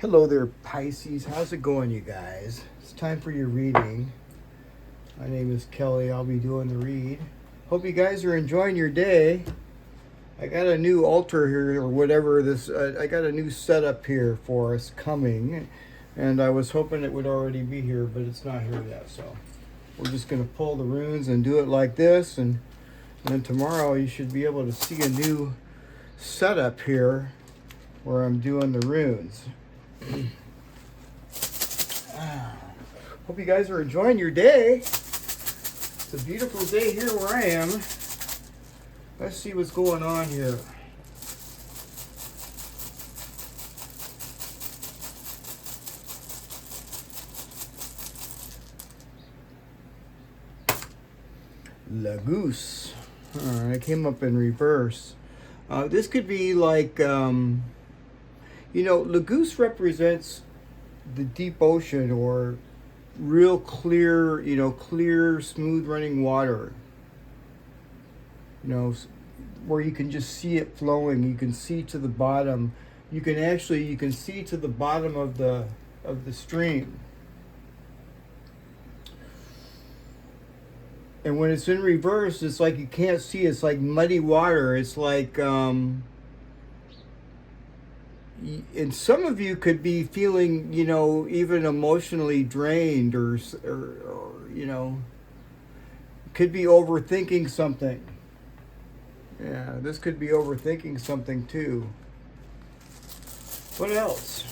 Hello there, Pisces. How's it going, you guys? It's time for your reading. My name is Kelly. I'll be doing the read. Hope you guys are enjoying your day. I got a new altar here, or whatever this. I got a new setup here for us coming, and I was hoping it would already be here, but it's not here yet. So we're just gonna pull the runes and do it like this, and then tomorrow you should be able to see a new setup here where I'm doing the runes. Hope you guys are enjoying your day. It's a beautiful day here where I am. Let's see what's going on here. La Goose. Alright, I came up in reverse. This could be like, La Goose represents the deep ocean, or real clear, clear, smooth running water. Where you can just see it flowing. You can see to the bottom. You can see to the bottom of the stream. And when it's in reverse, it's like you can't see. It's like muddy water. It's like, and some of you could be feeling, even emotionally drained, or could be overthinking something. Yeah, this could be overthinking something too. What else?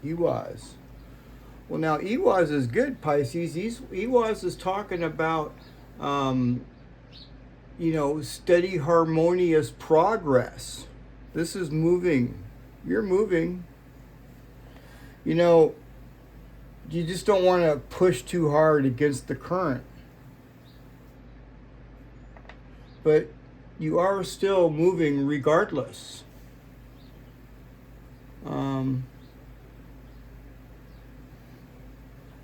Ewaz. Well, now Ewaz is good, Pisces. Ewaz is talking about, steady, harmonious progress. This is moving. You're moving. You just don't want to push too hard against the current. But you are still moving regardless.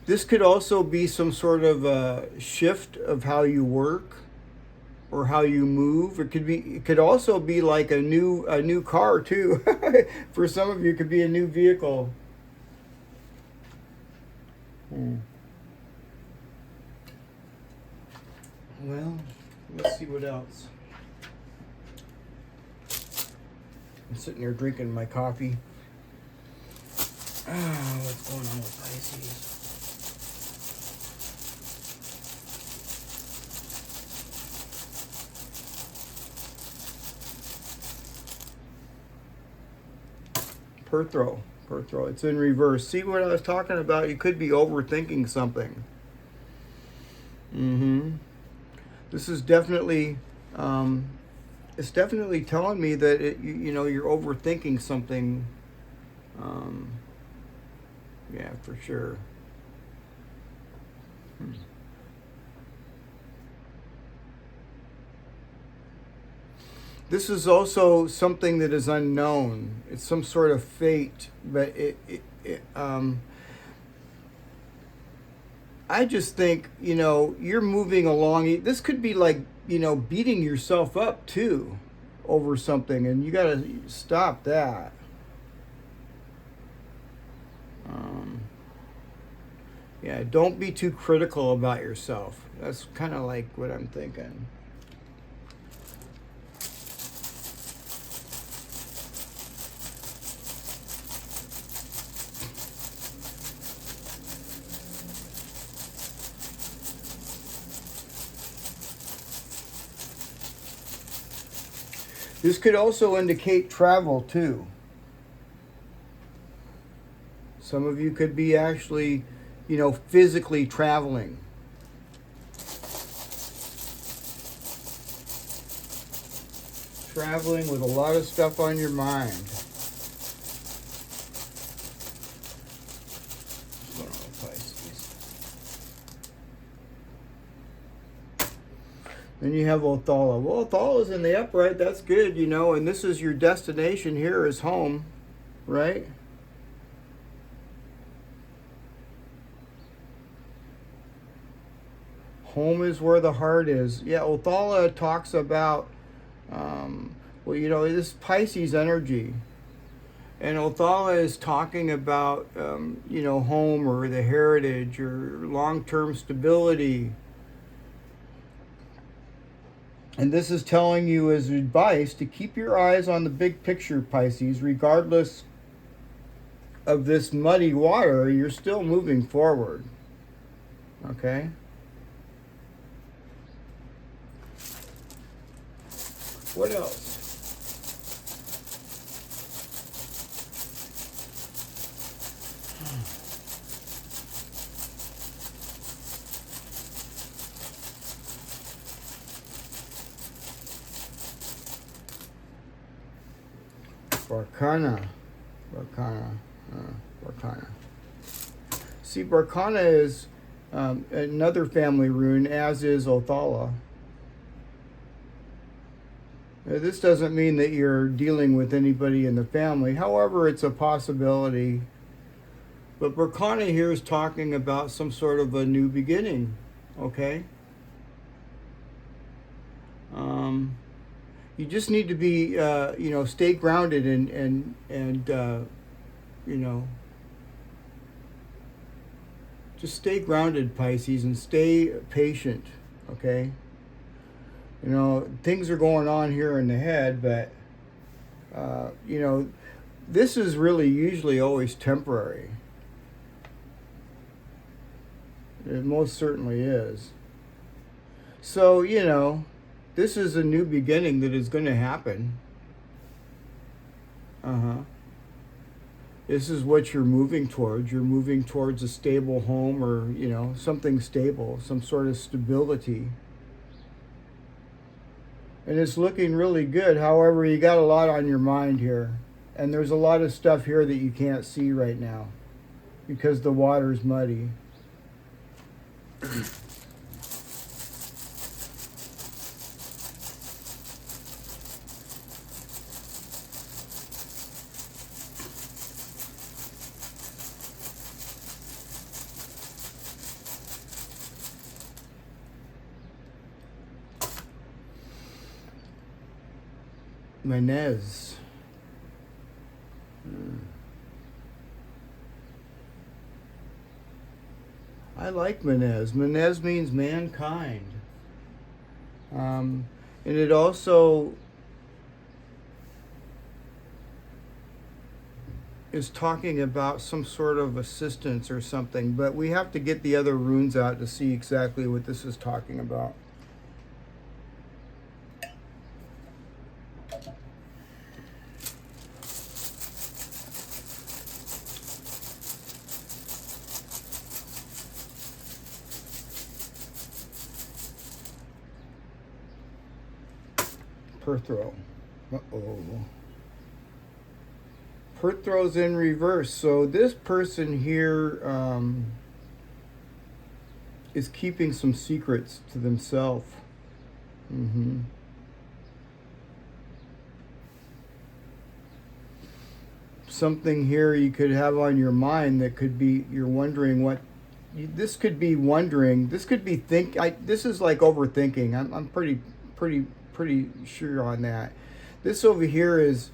This could also be some sort of a shift of how you work or how you move. It could also be like a new car too. For some of you, it could be a new vehicle. Well, let's see what else. I'm sitting there drinking my coffee. What's going on with Pisces? Perthro. It's in reverse. See what I was talking about? You could be overthinking something. This is definitely, it's definitely telling me that you're overthinking something. Yeah, for sure. This is also something that is unknown. It's some sort of fate, but I just think, you're moving along. This could be like, beating yourself up too over something, and you got to stop that. Yeah, don't be too critical about yourself. That's kind of like what I'm thinking. This could also indicate travel too. Some of you could be actually, physically traveling. Traveling with a lot of stuff on your mind. What's going on with Pisces? Then you have Othala. Well, Othala's in the upright. That's good, you know, and this is your destination here is home, right? Home is where the heart is. Yeah, Othala talks about, well, you know, this Pisces energy. And Othala is talking about, you know, home or the heritage or long-term stability. And this is telling you as advice to keep your eyes on the big picture, Pisces. Regardless of this muddy water, you're still moving forward. Okay? What else? Barkana. See, Barkana is another family rune, as is Othala. This doesn't mean that you're dealing with anybody in the family. However, it's a possibility. But Barkana here is talking about some sort of a new beginning. Okay? You just need to be, you know, stay grounded and you know, just stay grounded, Pisces, and stay patient. Okay? You know, things are going on here in the head, but, you know, this is really usually always temporary. It most certainly is. So, you know, this is a new beginning that is going to happen. This is what you're moving towards. You're moving towards a stable home or, you know, something stable, some sort of stability. And it's looking really good. However, you got a lot on your mind here. And there's a lot of stuff here that you can't see right now because the water's muddy. Menez. I like Menez. Menez means mankind. And it also is talking about some sort of assistance or something, but we have to get the other runes out to see exactly what this is talking about. Perthro. Uh-oh. Perthro's in reverse. So this person here is keeping some secrets to themselves. Something here you could have on your mind that could be, you're wondering what, this could be wondering, this could be this is like overthinking. I'm pretty sure on that. This over here is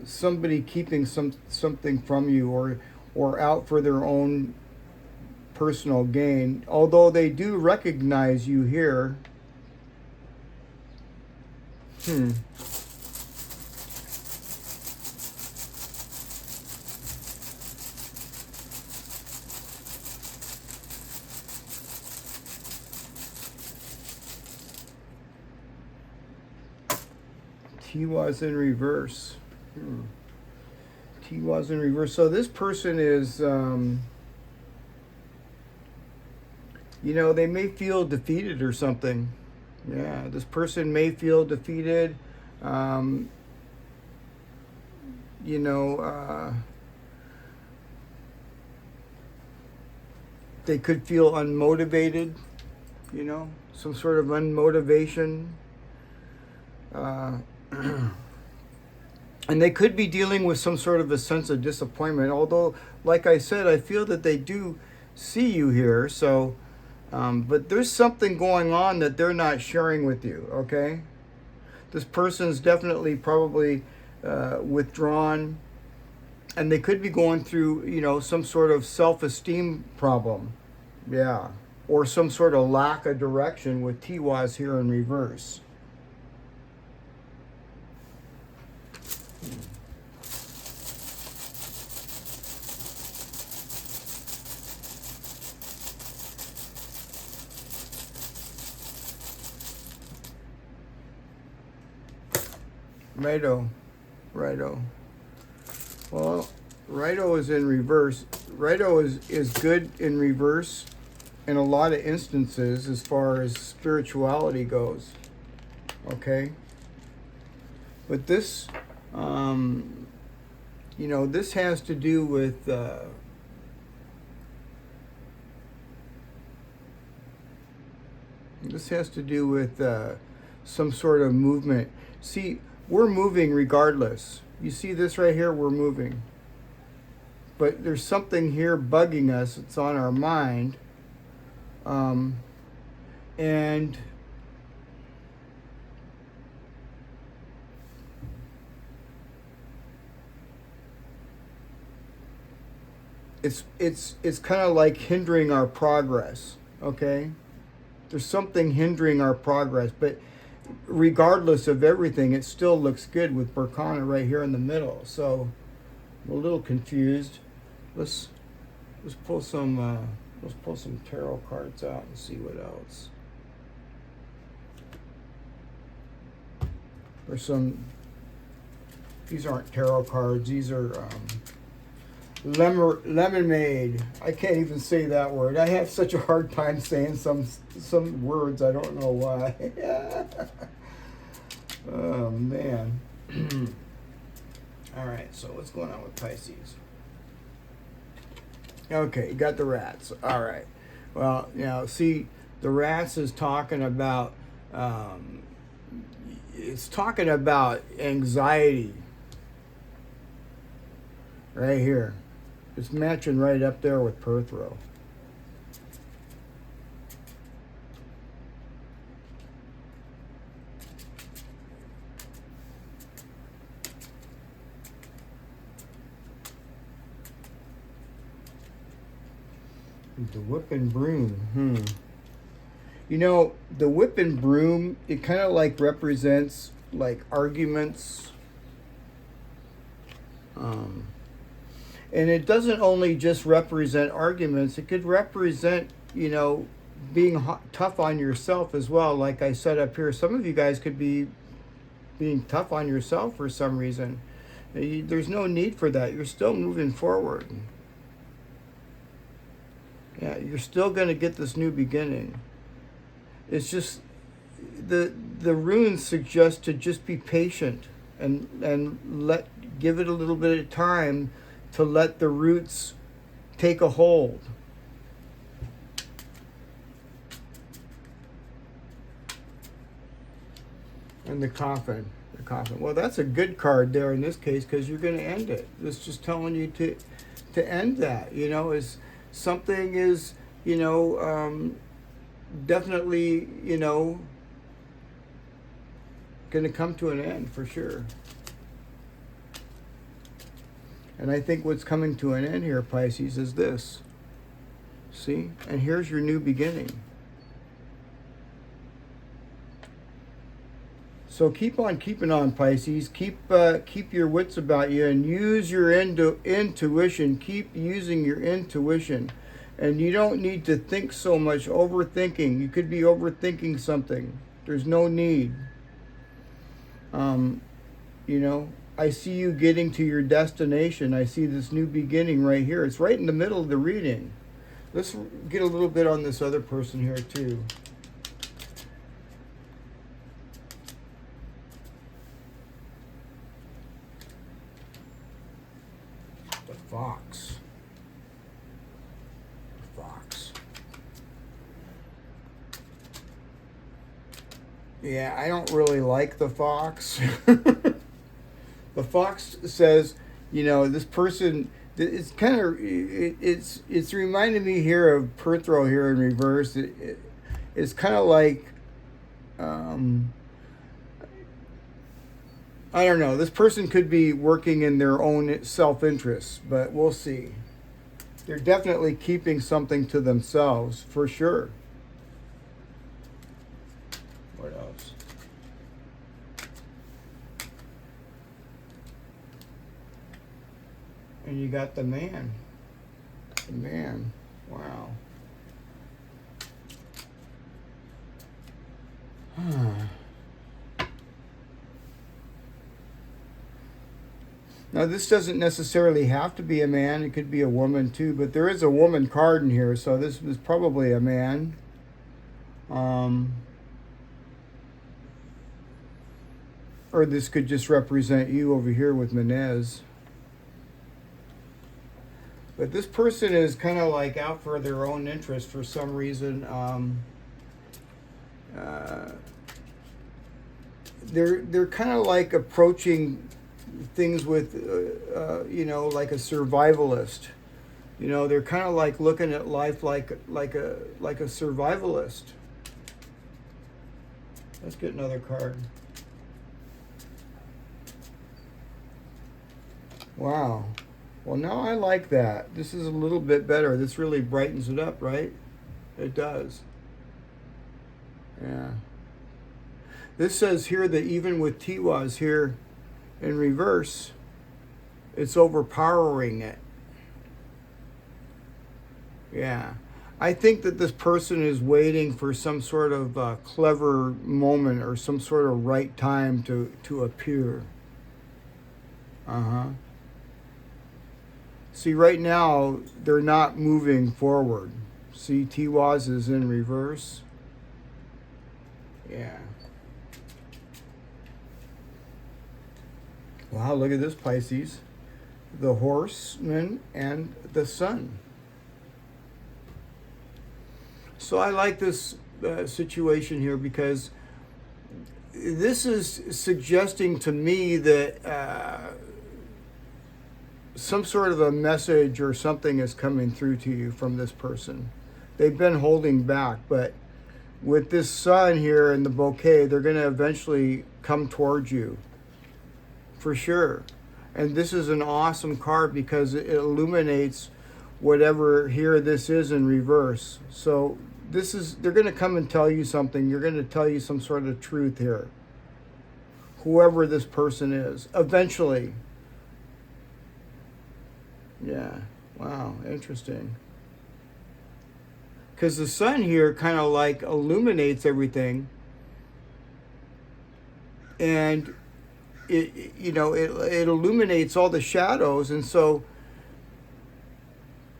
somebody keeping something from you or out for their own personal gain, although they do recognize you here. Tiwa's in reverse. Tiwa's in reverse. So this person is, you know, they may feel defeated or something. Yeah, this person may feel defeated. You know, they could feel unmotivated. you know, some sort of unmotivation. And they could be dealing with some sort of a sense of disappointment. Although, like I said, I feel that they do see you here. So, but there's something going on that they're not sharing with you, okay? This person's definitely probably withdrawn, and they could be going through, you know, some sort of self-esteem problem. Yeah. Or some sort of lack of direction with Tiwaz here in reverse. Righto. Righto. Well, Righto is in reverse. Righto is good in reverse in a lot of instances as far as spirituality goes. Okay? But this, you know, this has to do with some sort of movement. See, we're moving regardless. You see this right here? We're moving. But there's something here bugging us. It's on our mind. And it's kind of like hindering our progress, okay? There's something hindering our progress, but regardless of everything, it still looks good with Berkana right here in the middle. So I'm a little confused. Let's pull some tarot cards out and see what else. There's some. These aren't tarot cards. These are lemonade. I can't even say that word. I have such a hard time saying some words. I don't know why. Oh man. All right. So what's going on with Pisces? Okay, you got the rats. All right. Well, you know, see, the rats is talking about. It's talking about anxiety. Right here. It's matching right up there with Perthrow. The whip and broom. You know, the whip and broom, it kind of like represents like arguments. And it doesn't only just represent arguments, it could represent, you know, being tough on yourself as well. Like I said up here, some of you guys could be being tough on yourself for some reason. There's no need for that. You're still moving forward. Yeah, you're still going to get this new beginning. It's just the runes suggest to just be patient and give it a little bit of time to let the roots take a hold. And the coffin. Well, that's a good card there in this case because you're going to end it. It's just telling you to end that. You know, is something is, you know, definitely, you know, going to come to an end for sure. And I think what's coming to an end here, Pisces, is this. See? And here's your new beginning. So keep on keeping on, Pisces. Keep your wits about you and use your intuition. Keep using your intuition. And you don't need to think so much, overthinking. You could be overthinking something. There's no need. You know, I see you getting to your destination. I see this new beginning right here. It's right in the middle of the reading. Let's get a little bit on this other person here too. The fox. Yeah, I don't really like the fox. The fox says, you know, this person. It's kind of it's reminding me here of Perthrow here in reverse. It's kind of like, um, I don't know. This person could be working in their own self-interest, but we'll see. They're definitely keeping something to themselves for sure. What else? And you got the man. The man. Wow. Now, this doesn't necessarily have to be a man. It could be a woman, too. But there is a woman card in here, so this is probably a man. Or this could just represent you over here with Menez. But this person is kind of like out for their own interest for some reason. They're kind of like approaching things with, you know, like a survivalist. You know, they're kind of like looking at life like a survivalist. Let's get another card. Wow. Well, now I like that. This is a little bit better. This really brightens it up, right? It does. Yeah. This says here that even with Tiwaz here in reverse, it's overpowering it. Yeah. I think that this person is waiting for some sort of clever moment or some sort of right time to appear. Uh-huh. See, right now, they're not moving forward. See, Tiwaz is in reverse. Yeah. Wow, look at this, Pisces. The horseman and the sun. So I like this situation here because this is suggesting to me that some sort of a message or something is coming through to you from this person. They've been holding back, but with this sun here in the bouquet, they're going to eventually come towards you. For sure. And this is an awesome card because it illuminates whatever here this is in reverse. So this is, they're going to come and tell you something. You're going to tell you some sort of truth here. Whoever this person is, eventually. Yeah. Wow. Interesting. Because the sun here kind of like illuminates everything. And it, you know, it illuminates all the shadows. And so,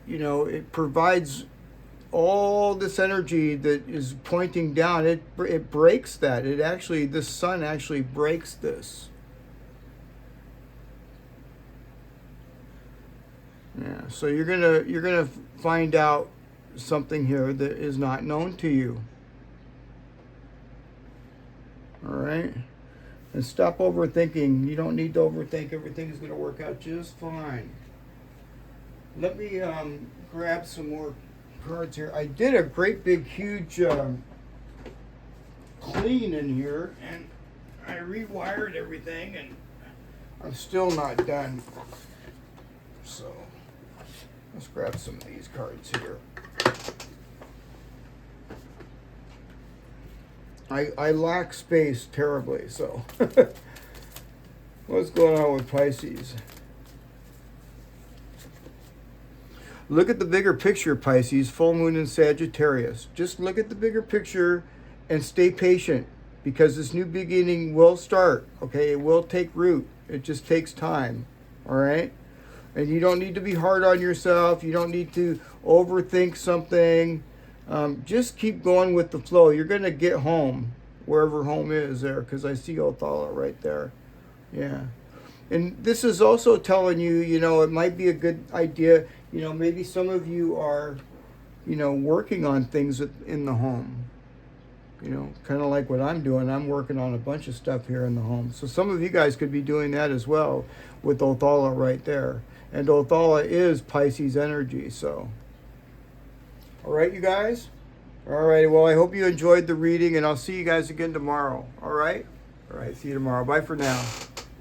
you know, it provides all this energy that is pointing down. It breaks that. It actually, the sun actually breaks this. Yeah, so you're gonna find out something here that is not known to you. All right, and stop overthinking. You don't need to overthink. Everything is gonna work out just fine. Let me grab some more cards here. I did a great big huge clean in here, and I rewired everything, and I'm still not done. So let's grab some of these cards here. I lack space terribly, so what's going on with Pisces? Look at the bigger picture, Pisces, full moon in Sagittarius. Just look at the bigger picture and stay patient because this new beginning will start, okay? It will take root. It just takes time, all right? And you don't need to be hard on yourself. You don't need to overthink something. Just keep going with the flow. You're going to get home, wherever home is there, because I see Othala right there. Yeah. And this is also telling you, you know, it might be a good idea. You know, maybe some of you are, you know, working on things in the home. You know, kind of like what I'm doing. I'm working on a bunch of stuff here in the home. So some of you guys could be doing that as well with Othala right there. And Othala is Pisces energy, so. All right, you guys? All right, well, I hope you enjoyed the reading, and I'll see you guys again tomorrow. All right? All right, see you tomorrow. Bye for now.